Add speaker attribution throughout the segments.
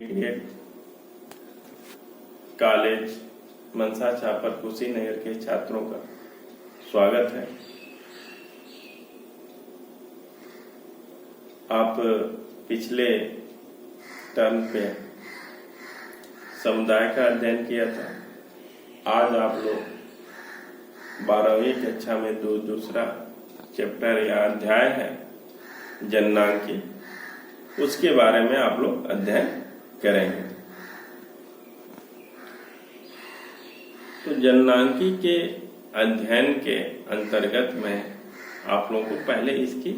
Speaker 1: BEd college मनसा छापर कुशीनगर के छात्रों का स्वागत है। आप पिछले टर्म पे समुदाय का अध्ययन किया था। आज आप लोग 12वीं कक्षा में दूसरा चैप्टर या अध्याय है जननांकी, उसके बारे में आप लोग अध्ययन करेंगे। तो जननांकी के अध्ययन के अंतर्गत में आप लोगों को पहले इसकी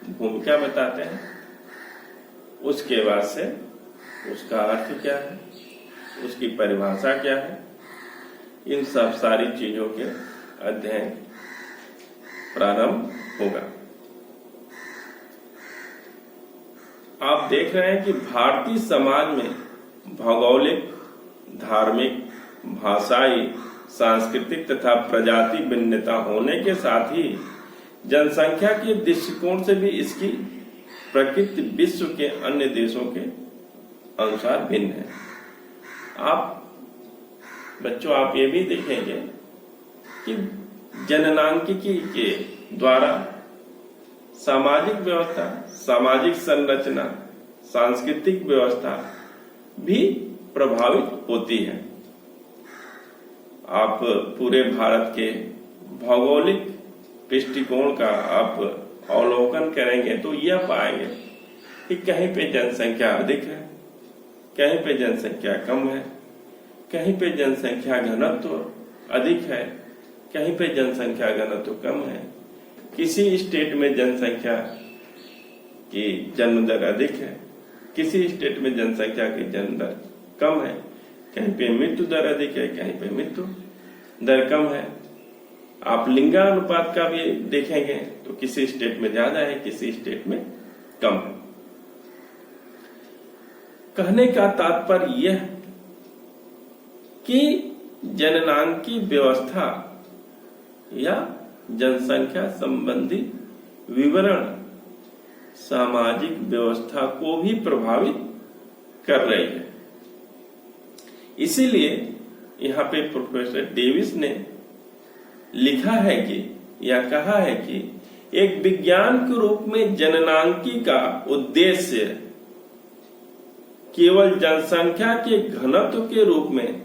Speaker 1: भूमिका बताते हैं, उसके बाद से उसका अर्थ क्या है, उसकी परिभाषा क्या है, इन सब सारी चीजों के अध्ययन प्रारंभ होगा। आप देख रहे हैं कि भारतीय समाज में भौगोलिक, धार्मिक, भाषाई, सांस्कृतिक तथा प्रजाति भिन्नता होने के साथ ही जनसंख्या के दृष्टिकोण से भी इसकी प्रकृति विश्व के अन्य देशों के अनुसार भिन्न है। बच्चों आप ये भी देखेंगे कि जननांकिकी के द्वारा सामाजिक व्यवस्था, सामाजिक संरचना, सांस्कृतिक व्यवस्था भी प्रभावित होती है। आप पूरे भारत के भौगोलिक दृष्टिकोण का आप अवलोकन करेंगे तो यह पाएंगे कि कहीं पे जनसंख्या अधिक है, कहीं पे जनसंख्या कम है, कहीं पे जनसंख्या घनत्व अधिक है, कहीं पे जनसंख्या घनत्व कम है। किसी स्टेट में जनसंख्या की जन्म दर अधिक है, किसी स्टेट में जनसंख्या की जन्म दर कम है, कहीं पे मृत्यु दर अधिक है, कहीं पे मृत्यु दर कम है। आप लिंगानुपात का भी देखेंगे तो किसी स्टेट में ज्यादा है, किसी स्टेट में कम है। कहने का तात्पर्य यह कि जननांकी व्यवस्था या जनसंख्या संबंधी विवरण सामाजिक व्यवस्था को भी प्रभावित कर रही है। इसीलिए यहाँ पे प्रोफेसर डेविस ने लिखा है कि या कहा है कि एक विज्ञान के रूप में जननांकी का उद्देश्य केवल जनसंख्या के घनत्व के रूप में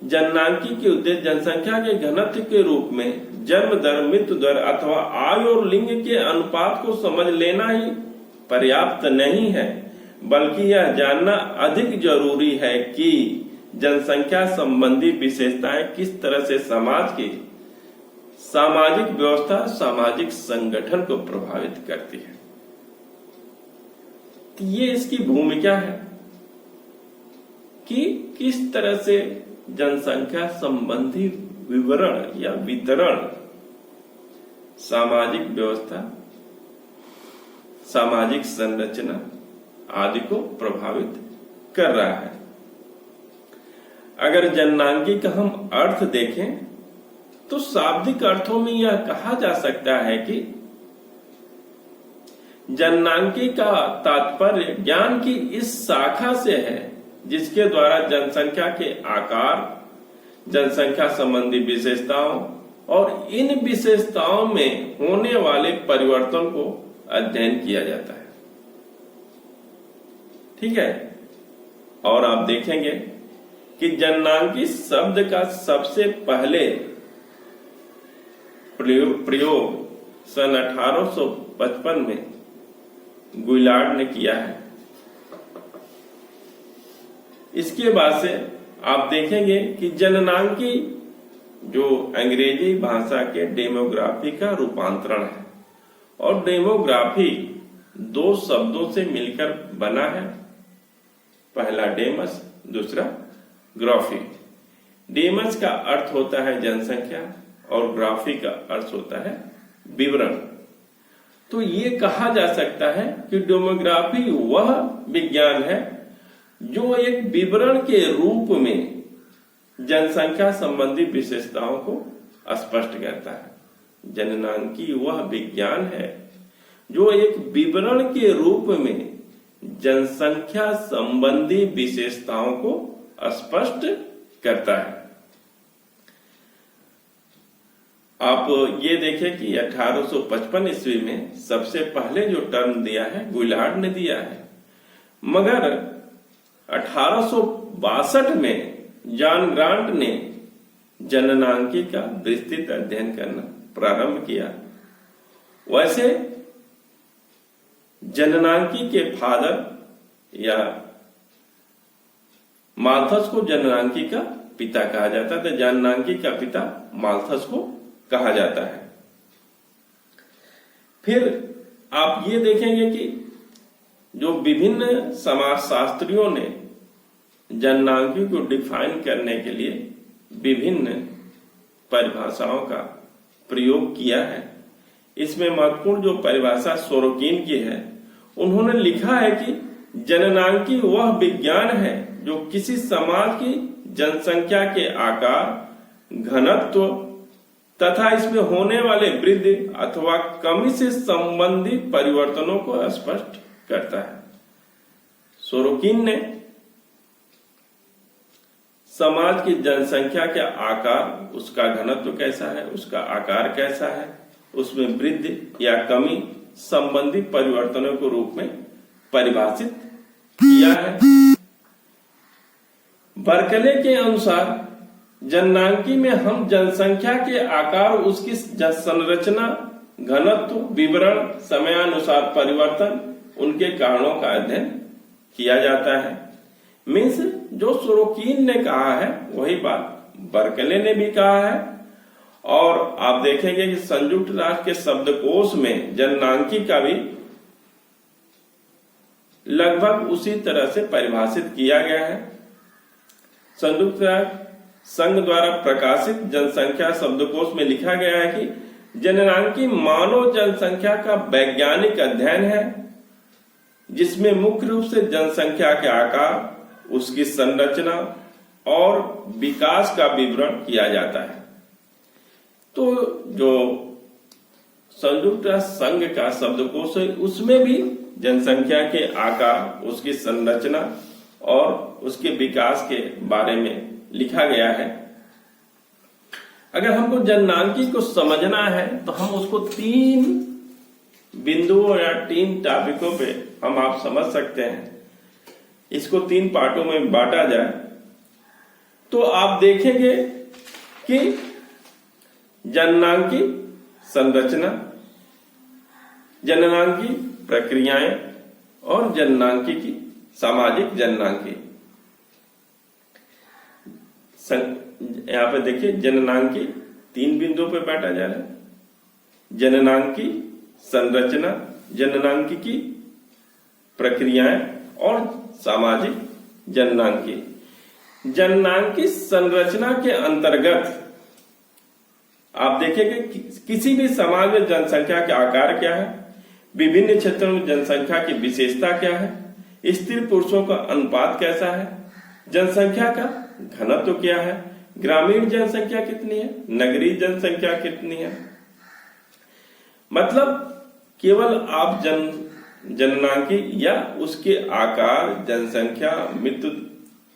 Speaker 1: जननांकी के उद्देश्य जनसंख्या के घनत्व के रूप में जन्म दर, मृत्यु दर अथवा आयु और लिंग के अनुपात को समझ लेना ही पर्याप्त नहीं है, बल्कि यह जानना अधिक जरूरी है कि जनसंख्या संबंधी विशेषताएं किस तरह से समाज की सामाजिक व्यवस्था, सामाजिक संगठन को प्रभावित करती है। तो ये इसकी भूमिका है कि किस तरह से जनसंख्या संबंधी विवरण या वितरण सामाजिक व्यवस्था, सामाजिक संरचना आदि को प्रभावित कर रहा है। अगर जननांकी का हम अर्थ देखें तो शाब्दिक अर्थों में यह कहा जा सकता है कि जननांकी का तात्पर्य ज्ञान की इस शाखा से है जिसके द्वारा जनसंख्या के आकार, जनसंख्या संबंधी विशेषताओं और इन विशेषताओं में होने वाले परिवर्तन को अध्ययन किया जाता है। ठीक है। और आप देखेंगे कि जननांकी शब्द का सबसे पहले प्रयोग सन 1855 में गुइलार्ड ने किया है। इसके बाद से आप देखेंगे कि जननांकी जो अंग्रेजी भाषा के डेमोग्राफी का रूपांतरण है, और डेमोग्राफी दो शब्दों से मिलकर बना है, पहला डेमस, दूसरा ग्राफी। डेमस का अर्थ होता है जनसंख्या और ग्राफी का अर्थ होता है विवरण। तो ये कहा जा सकता है कि डेमोग्राफी वह विज्ञान है जो एक विवरण के रूप में जनसंख्या संबंधी विशेषताओं को स्पष्ट करता है। जननांकी वह विज्ञान है जो एक विवरण के रूप में जनसंख्या संबंधी विशेषताओं को स्पष्ट करता है। आप ये देखें कि 1855 ईस्वी में सबसे पहले जो टर्म दिया है गुइलार्ड ने दिया है, मगर 1862 में जॉन ग्रांट ने जननांकी का विस्तृत अध्ययन करना प्रारंभ किया। वैसे जननांकी के फादर या माल्थस को जननांकी का पिता कहा जाता है, तो जननांकी का पिता माल्थस को कहा जाता है। फिर आप ये देखेंगे कि जो विभिन्न समाजशास्त्रियों ने जननांकी को डिफाइन करने के लिए विभिन्न परिभाषाओं का प्रयोग किया है। इसमें महत्वपूर्ण जो परिभाषा सोरोकिन की है, उन्होंने लिखा है कि जननांकी वह विज्ञान है जो किसी समाज की जनसंख्या के आकार, घनत्व तथा इसमें होने वाले वृद्धि अथवा कमी से संबंधित परिवर्तनों को स्पष्ट करता है। सोरोकिन ने समाज की जनसंख्या के आकार, उसका घनत्व कैसा है, उसका आकार कैसा है, उसमें वृद्धि या कमी संबंधी परिवर्तनों के रूप में परिभाषित किया है। बर्कले के अनुसार जननांकी में हम जनसंख्या के आकार, उसकी संरचना, घनत्व, विवरण, समयानुसार परिवर्तन, उनके कारणों का अध्ययन किया जाता है। मीन्स जो सोरोकिन ने कहा है वही बात बर्कले ने भी कहा है। और आप देखेंगे कि संयुक्त राष्ट्र के शब्दकोश में जननांकी का भी लगभग उसी तरह से परिभाषित किया गया है। संयुक्त राष्ट्र संघ द्वारा प्रकाशित जनसंख्या शब्दकोश में लिखा गया है कि जननांकी मानव जनसंख्या का वैज्ञानिक अध्ययन है, जिसमें मुख्य रूप से जनसंख्या के आकार, उसकी संरचना और विकास का विवरण किया जाता है। तो जो संयुक्त राष्ट्र संघ का शब्दकोश है, उसमें भी जनसंख्या के आकार, उसकी संरचना और उसके विकास के बारे में लिखा गया है। अगर हमको जननांकी को समझना है तो हम उसको 3 बिंदुओं या 3 टॉपिकों पे हम आप समझ सकते हैं। इसको 3 पार्टों में बांटा जाए तो आप देखेंगे कि जननांकी संरचना, जननांकी प्रक्रियाएं और जननांकी की सामाजिक जननांकी। यहां पे देखिए जननांकी 3 बिंदुओं पे बांटा जा रहा है। जननांकी संरचना, जननांकी की प्रक्रियाएं और सामाजिक जननांकी। जननांकी संरचना के अंतर्गत आप देखेंगे किसी भी समाज में जनसंख्या के आकार क्या है, विभिन्न क्षेत्रों में जनसंख्या की विशेषता क्या है, स्त्री पुरुषों का अनुपात कैसा है, जनसंख्या का घनत्व क्या है, ग्रामीण जनसंख्या कितनी है, नगरीय जनसंख्या कितनी है। मतलब केवल आप जननांकी या उसके आकार, जनसंख्या, मृत्यु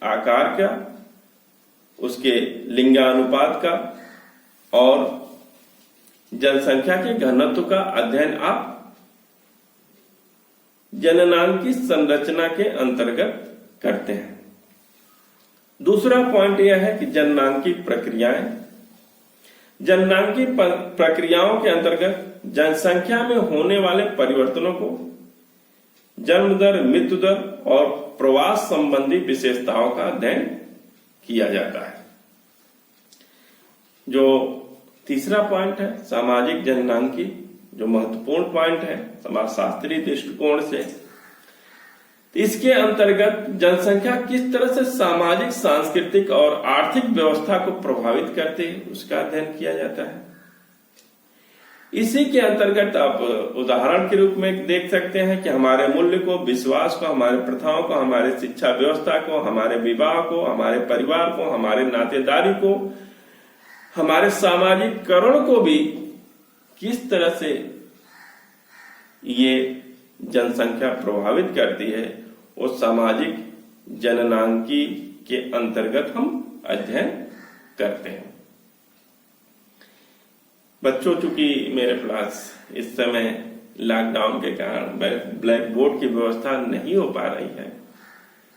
Speaker 1: आकार का, उसके लिंगानुपात का और जनसंख्या के घनत्व का अध्ययन आप जननांकी संरचना के अंतर्गत करते हैं। दूसरा पॉइंट यह है कि जननांकी प्रक्रियाएं। जननांकी प्रक्रियाओं के अंतर्गत जनसंख्या में होने वाले परिवर्तनों को जन्म दर, मृत्यु दर और प्रवास संबंधी विशेषताओं का अध्ययन किया जाता है। जो तीसरा पॉइंट है सामाजिक जननांकी, जो महत्वपूर्ण पॉइंट है समाजशास्त्रीय दृष्टिकोण से, इसके अंतर्गत जनसंख्या किस तरह से सामाजिक, सांस्कृतिक और आर्थिक व्यवस्था को प्रभावित करती है उसका अध्ययन किया जाता है। इसी के अंतर्गत आप उदाहरण के रूप में देख सकते हैं कि हमारे मूल्य को, विश्वास को, हमारे प्रथाओं को, हमारे शिक्षा व्यवस्था को, हमारे विवाह को, हमारे परिवार को, हमारे नातेदारी को, हमारे सामाजिककरण को भी किस तरह से ये जनसंख्या प्रभावित करती है वो सामाजिक जननांकी के अंतर्गत हम अध्ययन करते हैं। बच्चों, चूंकि मेरे पास इस समय लॉकडाउन के कारण ब्लैक बोर्ड की व्यवस्था नहीं हो पा रही है,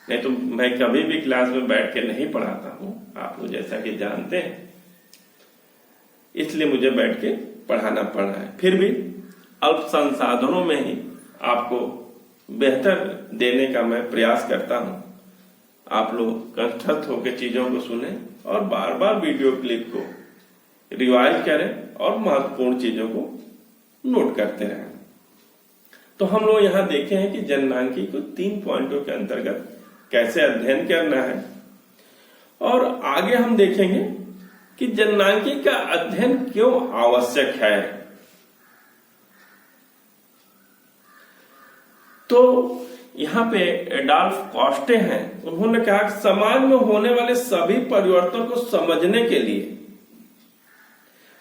Speaker 1: नहीं तो मैं कभी भी क्लास में बैठ के नहीं पढ़ाता हूं, आप लोग जैसा कि जानते हैं, इसलिए मुझे बैठ के पढ़ाना पड़ रहा है। फिर भी अल्प संसाधनों में ही आपको बेहतर देने का मैं प्रयास करता हूं। आप लोग कंठस्थ होकर चीजों को सुने और बार बार वीडियो क्लिप को रिवाइज करें और महत्वपूर्ण चीजों को नोट करते रहें। तो हम लोग यहां देखे हैं कि जननांकी को 3 पॉइंटों के अंतर्गत कैसे अध्ययन करना है, और आगे हम देखेंगे कि जननांकी का अध्ययन क्यों आवश्यक है। तो यहां पे एडॉल्फ कॉस्टे हैं, उन्होंने कहा कि समाज में होने वाले सभी परिवर्तनों को समझने के लिए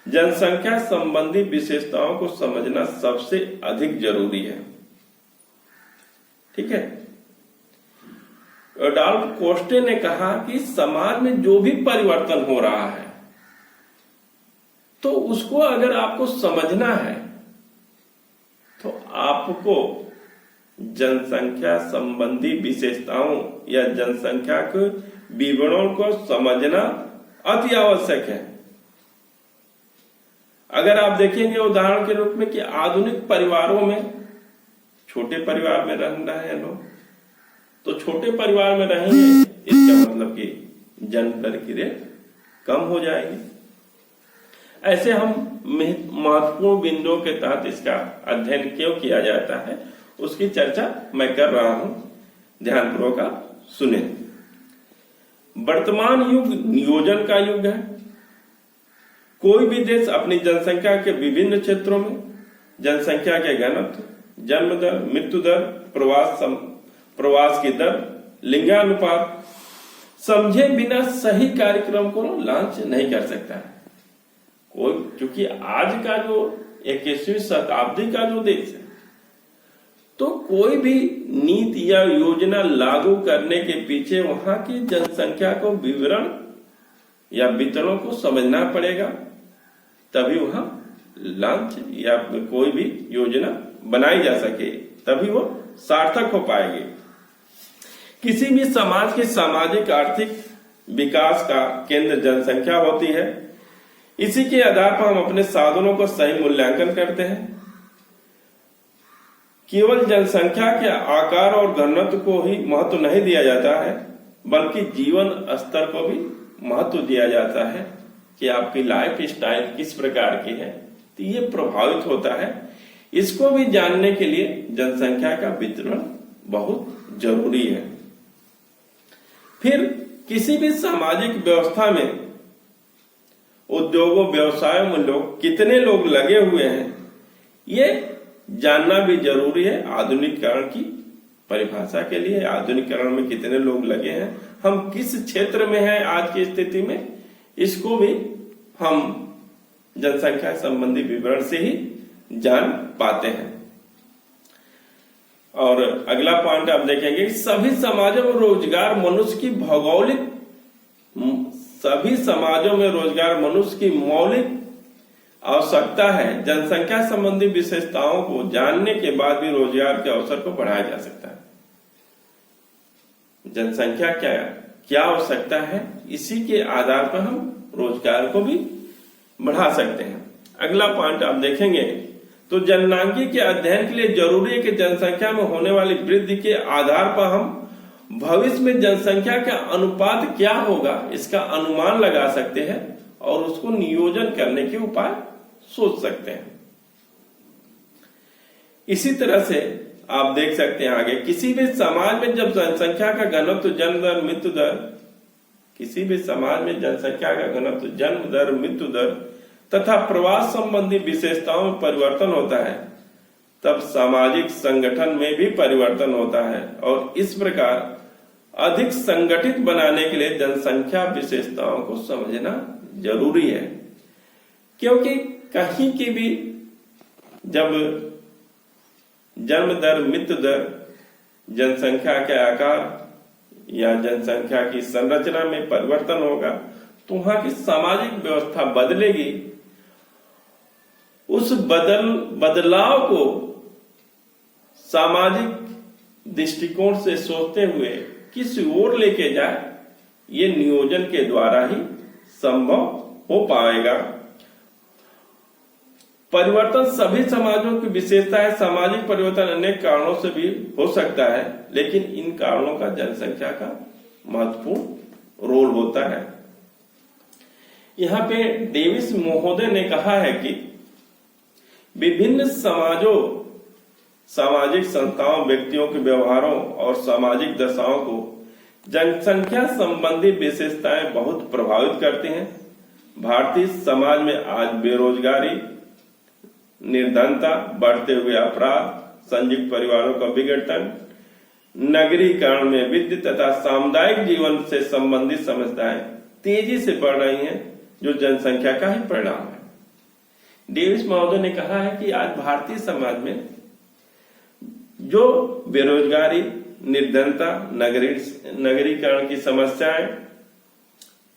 Speaker 1: जनसंख्या संबंधी विशेषताओं को समझना सबसे अधिक जरूरी है। ठीक है, एडॉल्फ कोस्टे ने कहा कि समाज में जो भी परिवर्तन हो रहा है तो उसको अगर आपको समझना है तो आपको जनसंख्या संबंधी विशेषताओं या जनसंख्या के विवरणों को समझना अति आवश्यक है। अगर आप देखेंगे उदाहरण के रूप में कि आधुनिक परिवारों में छोटे परिवार में रह रहे हैं लोग, तो छोटे परिवार में रहेंगे इसका मतलब कि जन्म दर की रेट कम हो जाएगी। ऐसे हम महत्वपूर्ण बिंदुओं के तहत इसका अध्ययन क्यों किया जाता है उसकी चर्चा मैं कर रहा हूं, ध्यानपूर्वक आप सुने। वर्तमान युग नियोजन का युग है। कोई भी देश अपनी जनसंख्या के विभिन्न क्षेत्रों में जनसंख्या के घनत्व, जन्म दर, मृत्यु दर, प्रवास की दर, लिंगानुपात समझे बिना सही कार्यक्रम को लॉन्च नहीं कर सकता है। कोई, क्योंकि आज का जो 21वीं शताब्दी का जो देश है, तो कोई भी नीति या योजना लागू करने के पीछे वहां की जनसंख्या को विवरण या वितरण को समझना पड़ेगा, तभी वहां लॉन्च या कोई भी योजना बनाई जा सके, तभी वो सार्थक हो पाएगी। किसी भी समाज के सामाजिक आर्थिक विकास का केंद्र जनसंख्या होती है। इसी के आधार पर हम अपने साधनों का सही मूल्यांकन करते हैं। केवल जनसंख्या के आकार और घनत्व को ही महत्व नहीं दिया जाता है, बल्कि जीवन स्तर को भी महत्व दिया जाता है कि आपकी लाइफ स्टाइल किस प्रकार की है, तो ये प्रभावित होता है। इसको भी जानने के लिए जनसंख्या का वितरण बहुत जरूरी है। फिर किसी भी सामाजिक व्यवस्था में उद्योगों व्यवसायों में लोग कितने लोग लगे हुए हैं ये जानना भी जरूरी है। आधुनिकीकरण की परिभाषा के लिए आधुनिकीकरण में कितने लोग लगे हैं, हम किस क्षेत्र में हैं आज की स्थिति में, इसको भी हम जनसंख्या संबंधी विवरण से ही जान पाते हैं। और अगला पॉइंट आप देखेंगे कि सभी समाजों में रोजगार मनुष्य की मौलिक आवश्यकता है। जनसंख्या संबंधी विशेषताओं को जानने के बाद भी रोजगार के अवसर को बढ़ाया जा सकता है। जनसंख्या क्या आवश्यकता है, इसी के आधार पर हम रोजगार को भी बढ़ा सकते हैं। अगला पॉइंट आप देखेंगे तो जननांकी के अध्ययन के लिए जरूरी है कि जनसंख्या में होने वाली वृद्धि के आधार पर हम भविष्य में जनसंख्या का अनुपात क्या होगा इसका अनुमान लगा सकते हैं और उसको नियोजन करने के उपाय सोच सकते हैं। इसी तरह से आप देख सकते हैं आगे, किसी भी समाज में जब जनसंख्या का घनत्व, जन्म दर, मृत्यु दर, किसी भी समाज में जनसंख्या का घनत्व, जन्म दर, मृत्यु दर तथा प्रवास संबंधी विशेषताओं में परिवर्तन होता है, तब सामाजिक संगठन में भी परिवर्तन होता है। और इस प्रकार अधिक संगठित बनाने के लिए जनसंख्या विशेषताओं को समझना जरूरी है, क्योंकि कहीं की भी जब जन्म दर, मृत्यु दर जनसंख्या के आकार या जनसंख्या की संरचना में परिवर्तन होगा तो वहां की सामाजिक व्यवस्था बदलेगी। उस बदलाव को सामाजिक दृष्टिकोण से सोचते हुए किस ओर लेके जाए, ये नियोजन के द्वारा ही संभव हो पाएगा। परिवर्तन सभी समाजों की विशेषता है। सामाजिक परिवर्तन अनेक कारणों से भी हो सकता है, लेकिन इन कारणों का जनसंख्या का महत्वपूर्ण रोल होता है। यहाँ पे डेविस महोदय ने कहा है कि विभिन्न समाजों, सामाजिक संस्थाओं, व्यक्तियों के व्यवहारों और सामाजिक दशाओं को जनसंख्या संबंधी विशेषताएं बहुत प्रभावित करती हैं। भारतीय समाज में आज बेरोजगारी, निर्धनता, बढ़ते हुए अपराध, संयुक्त परिवारों का विघटन, नगरीकरण में वृद्धि तथा सामुदायिक जीवन से संबंधित समस्याएं तेजी से बढ़ रही हैं, जो जनसंख्या का ही परिणाम है। डेविस महोदय ने कहा है कि आज भारतीय समाज में जो बेरोजगारी, निर्धनता, नगरीकरण की समस्याएं,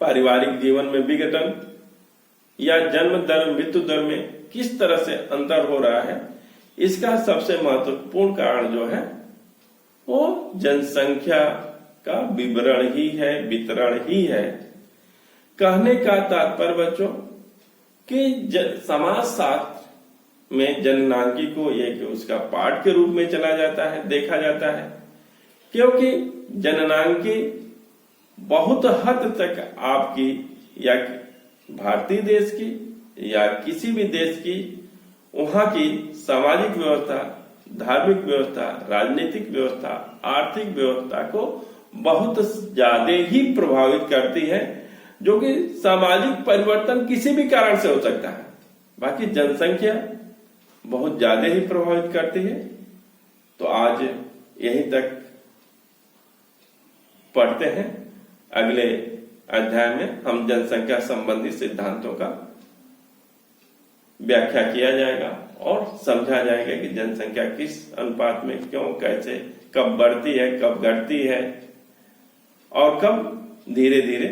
Speaker 1: पारिवारिक जीवन में विघटन या जन्म दर, मृत्यु दर में किस तरह से अंतर हो रहा है, इसका सबसे महत्वपूर्ण कारण जो है वो जनसंख्या का विवरण ही है, वितरण ही है। कहने का तात्पर्य बच्चों कि समाजशास्त्र में जननांकी को एक उसका पाठ के रूप में चला जाता है, देखा जाता है, क्योंकि जननांकी बहुत हद तक आपकी या भारतीय देश की या किसी भी देश की वहां की सामाजिक व्यवस्था, धार्मिक व्यवस्था, राजनीतिक व्यवस्था, आर्थिक व्यवस्था को बहुत ज्यादा ही प्रभावित करती है, जो कि सामाजिक परिवर्तन किसी भी कारण से हो सकता है। बाकी जनसंख्या बहुत ज्यादा ही प्रभावित करती है। तो आज यहीं तक पढ़ते हैं। अगले अध्याय में हम जनसंख्या संबंधी सिद्धांतों का व्याख्या किया जाएगा और समझा जाएगा कि जनसंख्या किस अनुपात में, क्यों, कैसे, कब बढ़ती है, कब घटती है और कब धीरे धीरे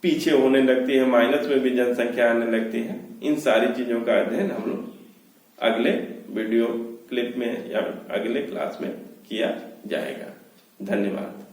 Speaker 1: पीछे होने लगती है, माइनस में भी जनसंख्या आने लगती है। इन सारी चीजों का अध्ययन हम लोग अगले वीडियो क्लिप में या अगले क्लास में किया जाएगा। धन्यवाद।